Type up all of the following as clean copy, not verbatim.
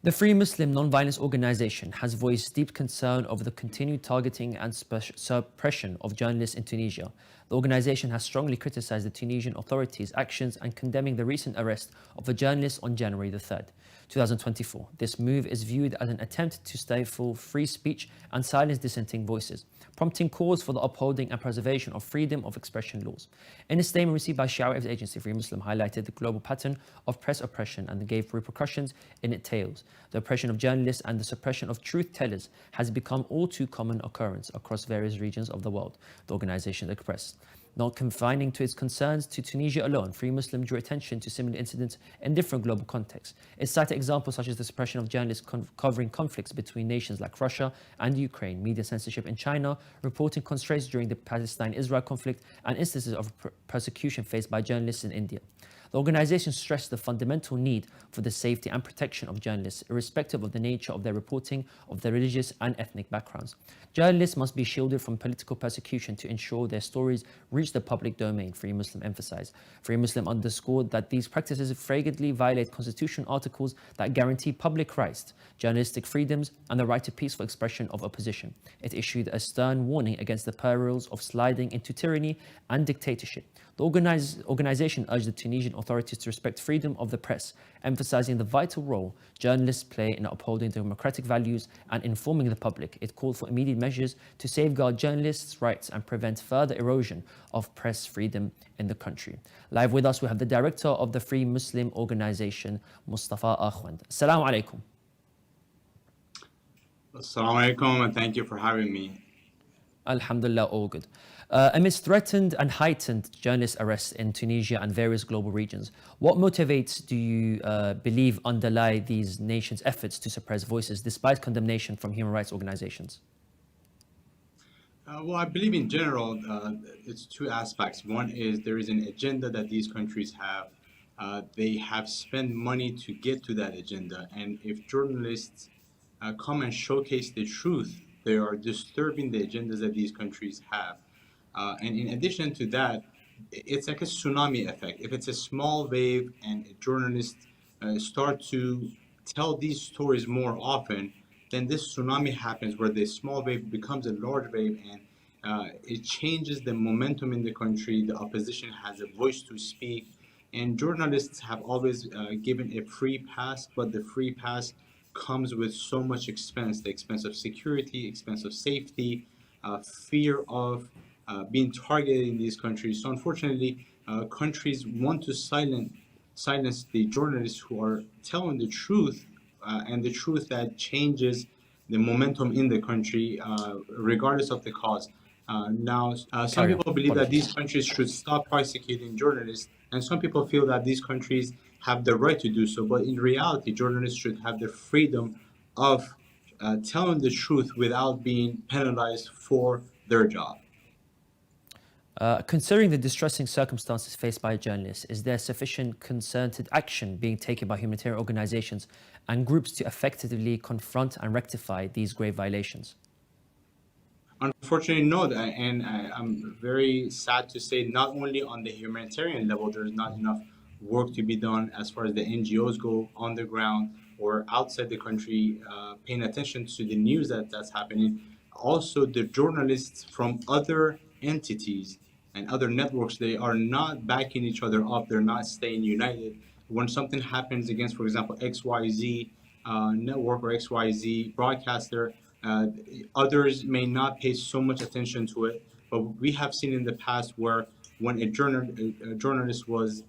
The Freemuslim Non-Violence Organization has voiced deep concern over the continued targeting and suppression of journalists in Tunisia. The organization has strongly criticized the Tunisian authorities' actions and condemning the recent arrest of a journalist on January the 3rd, 2024. This move is viewed as an attempt to stifle free speech and silence dissenting voices, prompting calls for the upholding and preservation of freedom of expression laws. In a statement received by Shia Waves agency, Freemuslim highlighted the global pattern of press oppression and gave repercussions it entails. The oppression of journalists and the suppression of truth tellers has become all too common occurrence across various regions of the world, the organization expressed. Not confining to its concerns to Tunisia alone, Freemuslim drew attention to similar incidents in different global contexts. It cited examples such as the suppression of journalists covering conflicts between nations like Russia and Ukraine, media censorship in China, reporting constraints during the Palestine-Israel conflict, and instances of persecution faced by journalists in India. The organization stressed the fundamental need for the safety and protection of journalists, irrespective of the nature of their reporting, of their religious and ethnic backgrounds. Journalists must be shielded from political persecution to ensure their stories reach the public domain, Freemuslim emphasized. Freemuslim underscored that these practices flagrantly violate constitutional articles that guarantee public rights, journalistic freedoms, and the right to peaceful expression of opposition. It issued a stern warning against the perils of sliding into tyranny and dictatorship. The organization urged the Tunisian authorities to respect freedom of the press, emphasizing the vital role journalists play in upholding democratic values and informing the public. It called for immediate measures to safeguard journalists' rights and prevent further erosion of press freedom in the country. Live with us, we have the director of the Freemuslim Organization, Mustafa Akhwand. Assalamu alaikum. Assalamu alaikum, and thank you for having me. Alhamdulillah, all good. Amidst threatened and heightened journalist arrests in Tunisia and various global regions, what motivates do you believe underlie these nations' efforts to suppress voices despite condemnation from human rights organizations? Well, I believe in general, it's two aspects. One is there is an agenda that these countries have. They have spent money to get to that agenda. And if journalists come and showcase the truth, they are disturbing the agendas that these countries have. And in addition to that, it's like a tsunami effect. If it's a small wave and journalists start to tell these stories more often, then this tsunami happens where the small wave becomes a large wave, and it changes the momentum in the country. The opposition has a voice to speak, and journalists have always given a free pass, but the free pass comes with so much expense: the expense of security, expense of safety, fear of being targeted in these countries. So unfortunately, countries want to silence the journalists who are telling the truth, and the truth that changes the momentum in the country, regardless of the cause. Some people believe that these countries should stop prosecuting journalists, and some people feel that these countries have the right to do so. But in reality, journalists should have the freedom of telling the truth without being penalized for their job. Considering the distressing circumstances faced by journalists, is there sufficient concerted action being taken by humanitarian organizations and groups to effectively confront and rectify these grave violations? Unfortunately, no, and I'm very sad to say not only on the humanitarian level, there's not enough work to be done as far as the NGOs go on the ground or outside the country, paying attention to the news that's happening. Also, the journalists from other entities and other networks, they are not backing each other up. They're not staying united. When something happens against, for example, XYZ network or XYZ broadcaster, others may not pay so much attention to it. But we have seen in the past where when a journalist was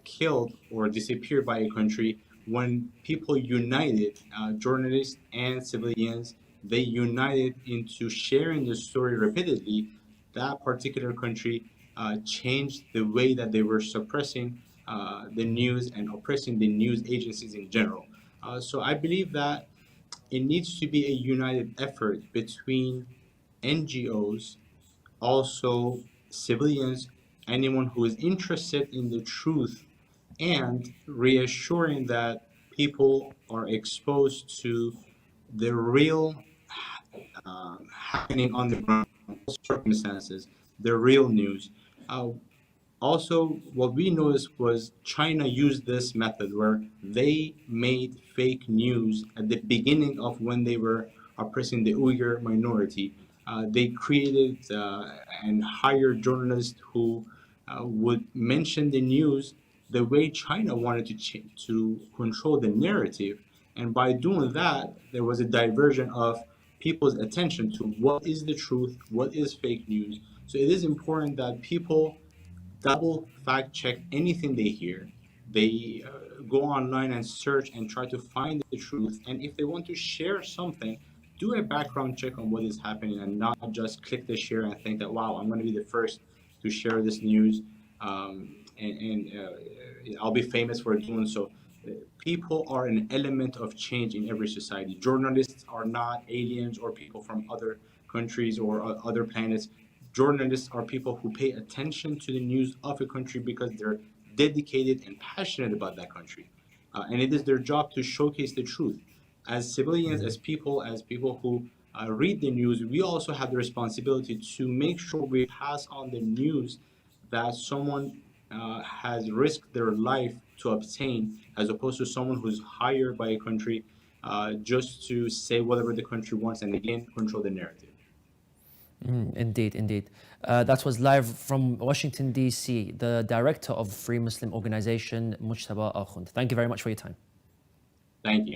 killed or disappeared by a country, when people united, journalists and civilians, they united into sharing the story repeatedly, that particular country changed the way that they were suppressing the news and oppressing the news agencies in general. So I believe that it needs to be a united effort between NGOs, also civilians, anyone who is interested in the truth, and reassuring that people are exposed to the real happening on the ground, circumstances, the real news. Also, what we noticed was China used this method where they made fake news at the beginning of when they were oppressing the Uyghur minority. They created and hired journalists who would mention the news the way China wanted to control the narrative. And by doing that, there was a diversion of people's attention to what is the truth, what is fake news. So it is important that people double fact check anything they hear. They go online and search and try to find the truth. And if they want to share something, do a background check on what is happening and not just click the share and think that, wow, I'm going to be the first to share this news and I'll be famous for doing so. People are an element of change in every society. Journalists are not aliens or people from other countries or other planets. Journalists are people who pay attention to the news of a country because they're dedicated and passionate about that country. And it is their job to showcase the truth. As civilians, as people who read the news, we also have the responsibility to make sure we pass on the news that someone has risked their life to obtain, as opposed to someone who's hired by a country just to say whatever the country wants and again control the narrative. Indeed, indeed. That was live from Washington, D.C., the director of Free Muslim Organization, Mujtaba Akhund. Thank you very much for your time. Thank you.